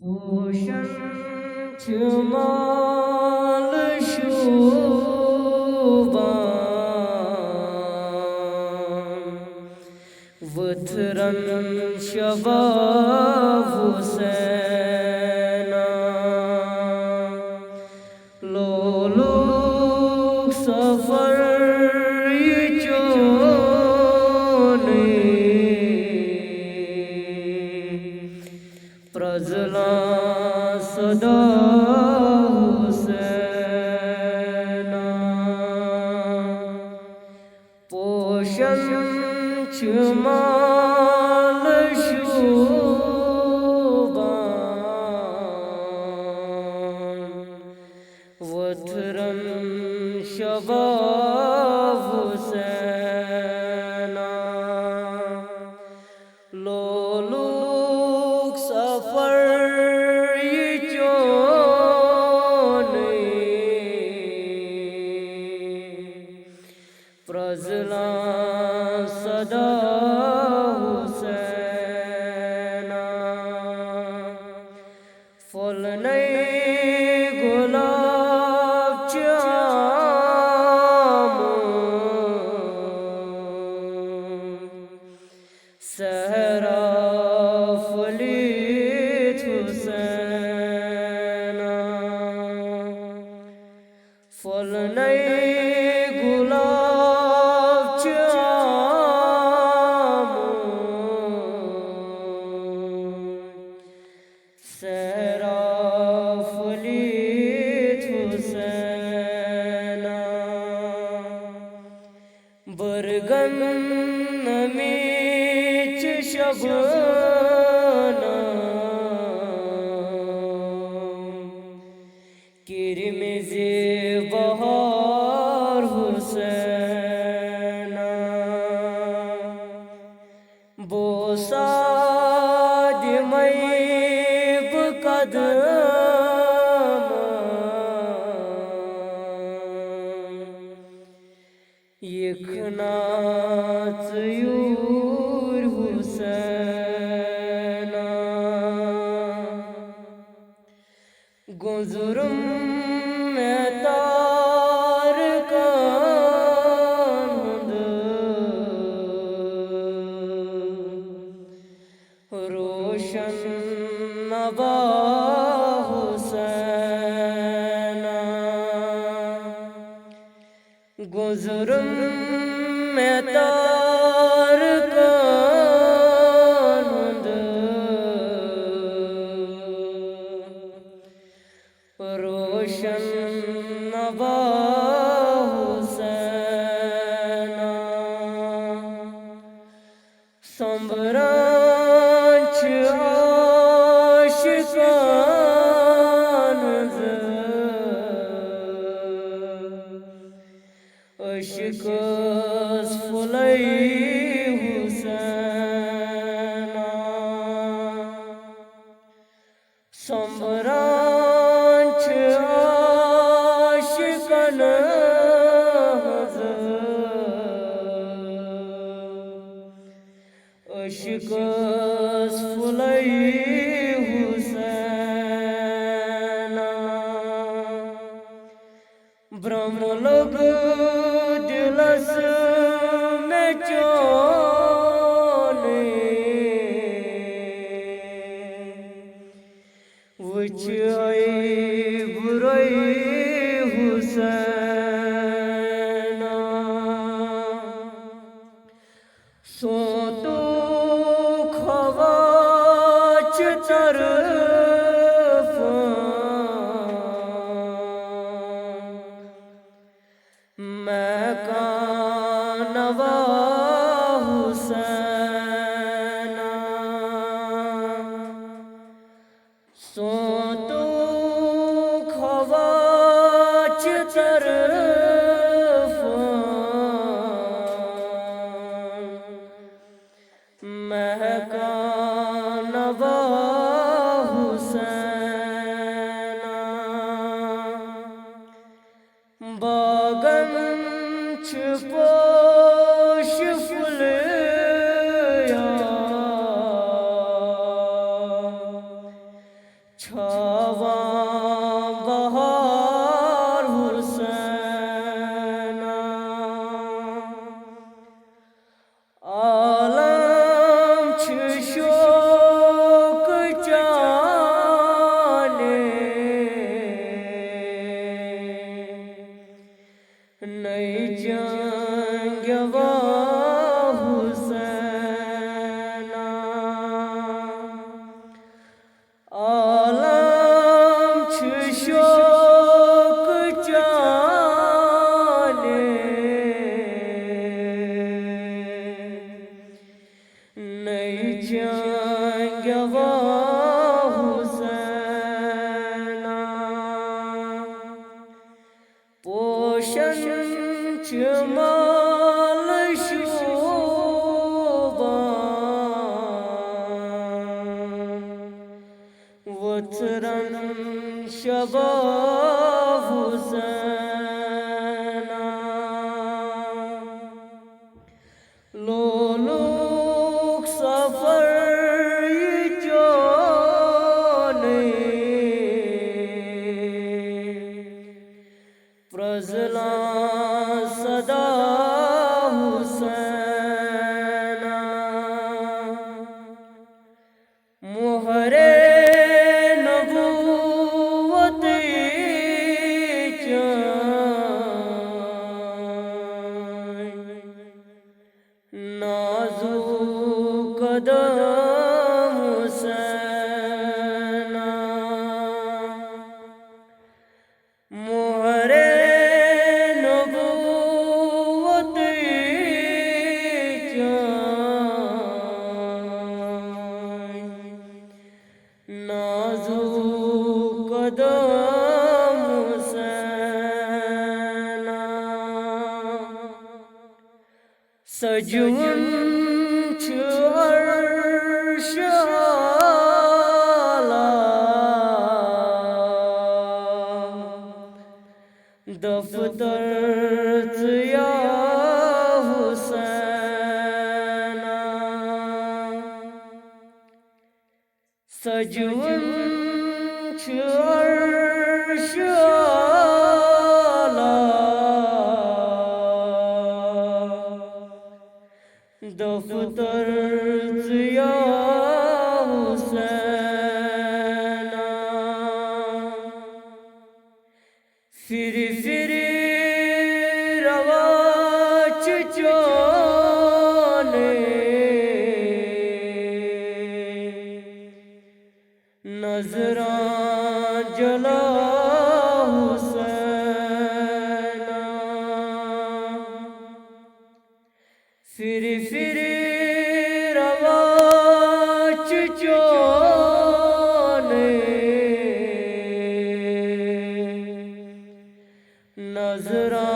Ocean Chumal Shuban Vutran Shabab Husena Loluk Safar Prajla Sada Husena Poshan Chumal Shuban Vatran Shabab Husena Loluk Safar Prajla Sada Husena Folnai Gulab Jamun Sahara Falit Husena Folnai Gulab Sahara Falit Husena Bargan Namich Shabana Kirmizi Bahar Husena Bosad Mayb Kadam Yekhnat Yur Husena Guzurum Metar Kand Roshan Naba Husena Guzurum Metar Kand Roshan Naba Husena Sambranch Ashikan Ashkas Fulai Husena Sambranch Ashikan Ashkas Fulai Husena Brahmalok Dilas Mein Chole Which I Burai Husena Soto Khawach Tarafan Makanava Husena Soto Khawach Tarafan Makanava Husena Bagan Chuposh Fulya Chhaava बहार हुसैना आलम छ शोक चाले नई जंगवा हुसैना आलम छ शोक चाले नई जंगवा हुसैना पोषण छ माल शोभा वत्सरन शबा हुसैना लोलुक सफर चले प्रजला सदा हुसैना मोहरे नबूवत नाज़ुक कदम हुसैना मोहरे नबूवत नाज़ुक कदम हुसैना सजवन छ अर्श आला दफ्तर या हुसैना सजवन छ अर्श आला दफ्तर या हुसैना फिर रवाच चले नजरा जला हुसैना फिर रवाच चले नजरा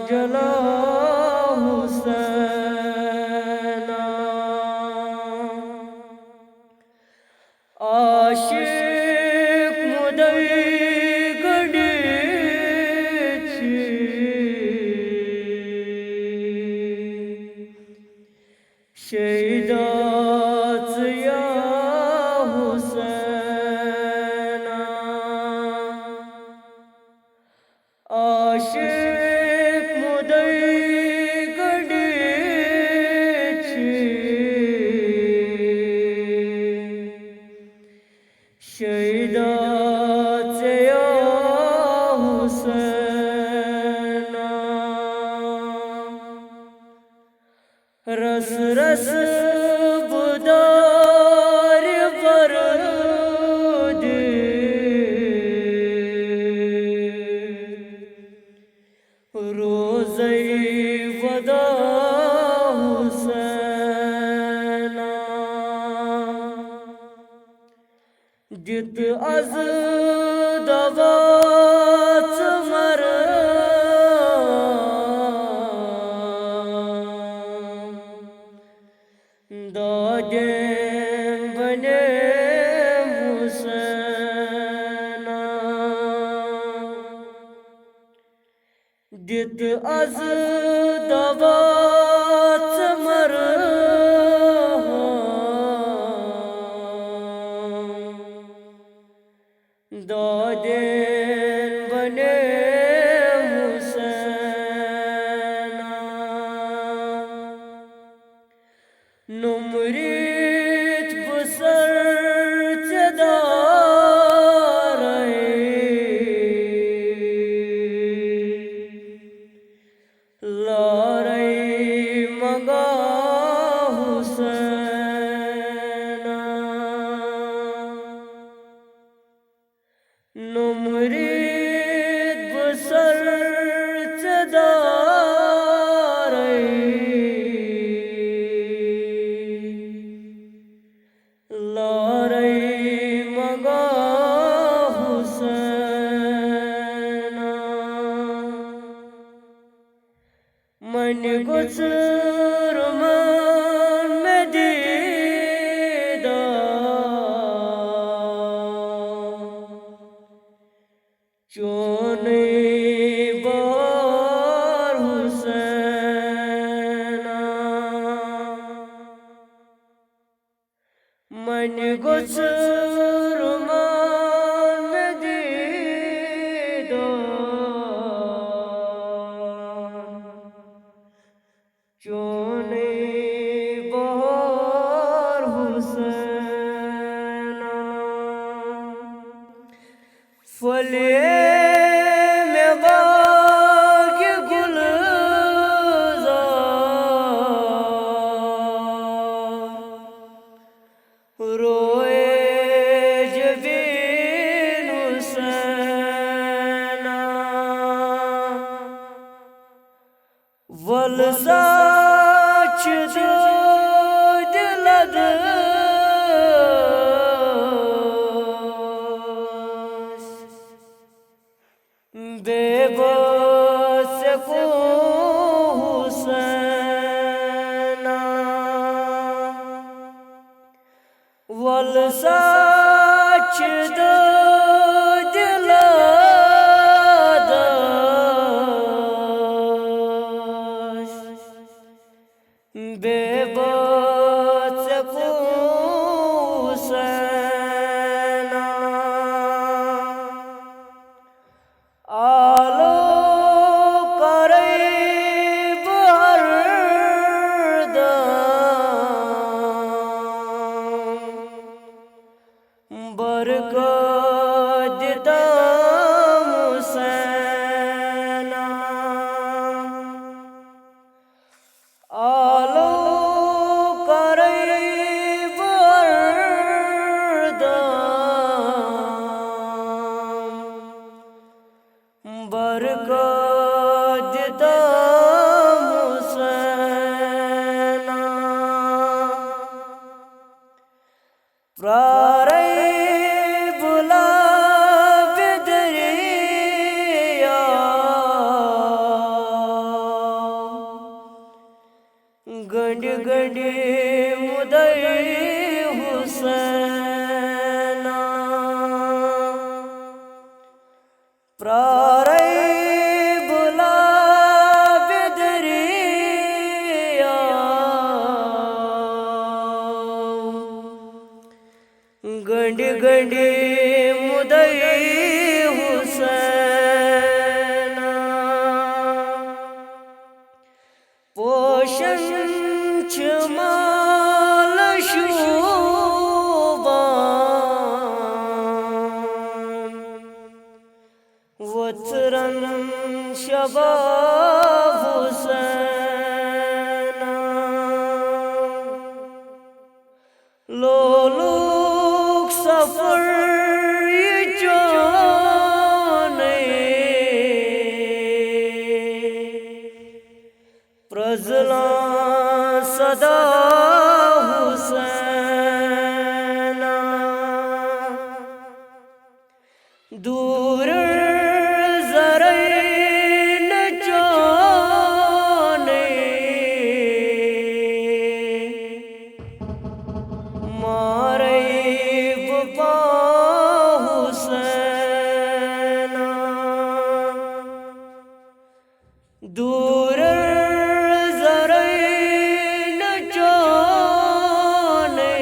जला हुसैना आशिक मुदई गड़ी शहीदात या हुसैना आशिक मुदई गड़ी शहीदात या हुसैना रस रस बुदार बरूद रोज़े वदा हुसैना जित अज दवात मर दागे बने हुसैना जित अज दवात मर दो दिन बने हुसैना नुमरीत बसर चदारे लारे मगा हुसैना नुमरीत बसर चदारे लारे मगा हुसैना मन गुजर मन में दीदा चोने बार हुसैना मन गुजर मन में दीदा चोने बार हुसैना फले में बाग गुलजार रोए जबीन हुसैना वलसाच दो दिलद बेबस को हुसैना वलसाच दो दिलद बेबस को हुसैना आलो करे बरदम बरकत देता हुसैना आलो करे बरदम बरकत देता हुसैना प्रारे बुला बिदरिया गंड गंड मुदई हुसैना प्रारे बुला बिदरिया गंड गंड मुदई हुसैना पोषण छमाल शुबान वत्रन शबाब हुसैना लोलुक सफर ये जाने प्रजला सदा हुसैना दूर जरे न जाने मारे बुपा हुसैना दूर जरे न जाने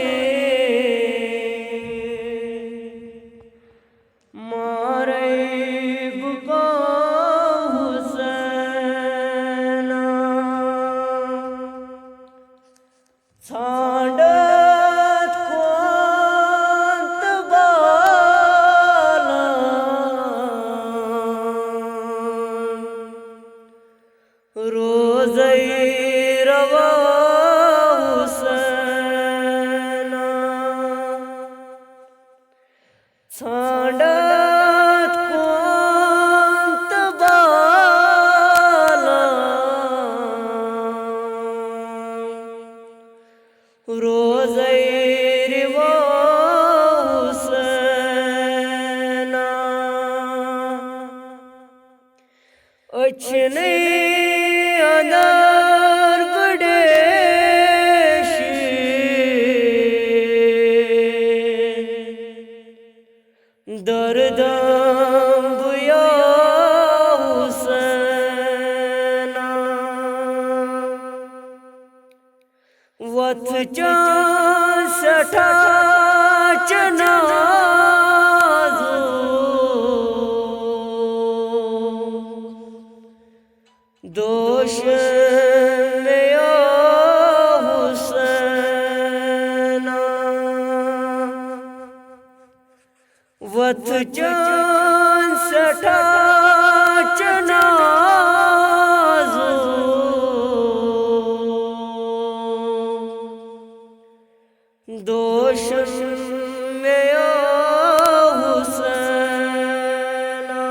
षांडत कोंत बाला रोज़ैर वो हुसैना अच्छने अनर बड़े दर्दम बुया हुसैना वत चां सठा चनाज़ो दोष में हुसैना वत चां सठा चनाज़ो दोष में हुसैना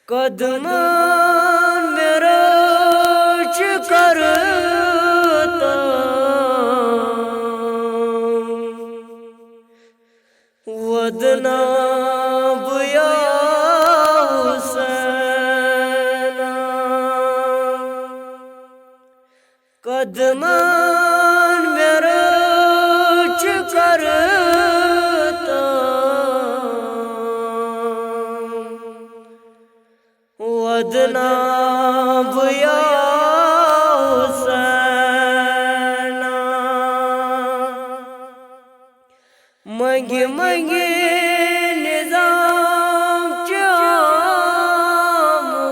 कदमान मेरा करता वदना बुया हुसैना कदमान मेरा करता वदना बुया हुसैना मंगे मंगे निजाम चामो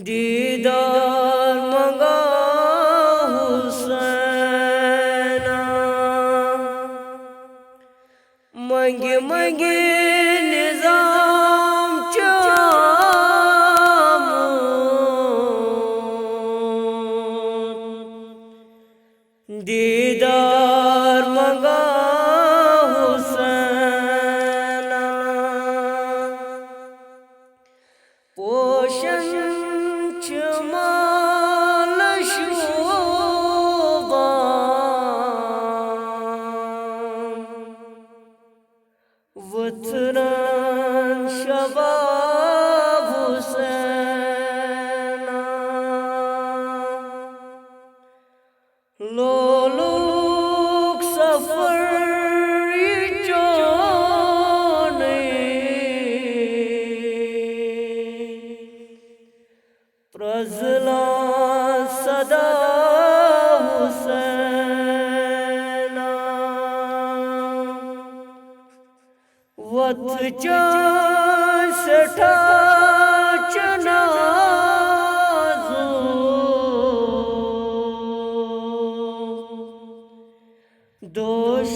दीदार मंगा हुसैना मंगे मंगे निजाम चामो दीदार मंगा हुसैना पोषण चमाल शोभा वतरन शबाब हुसैना लोलुक सफर चोने प्रजला सदा हुसैना वत चां सठा चनाज़ो दोष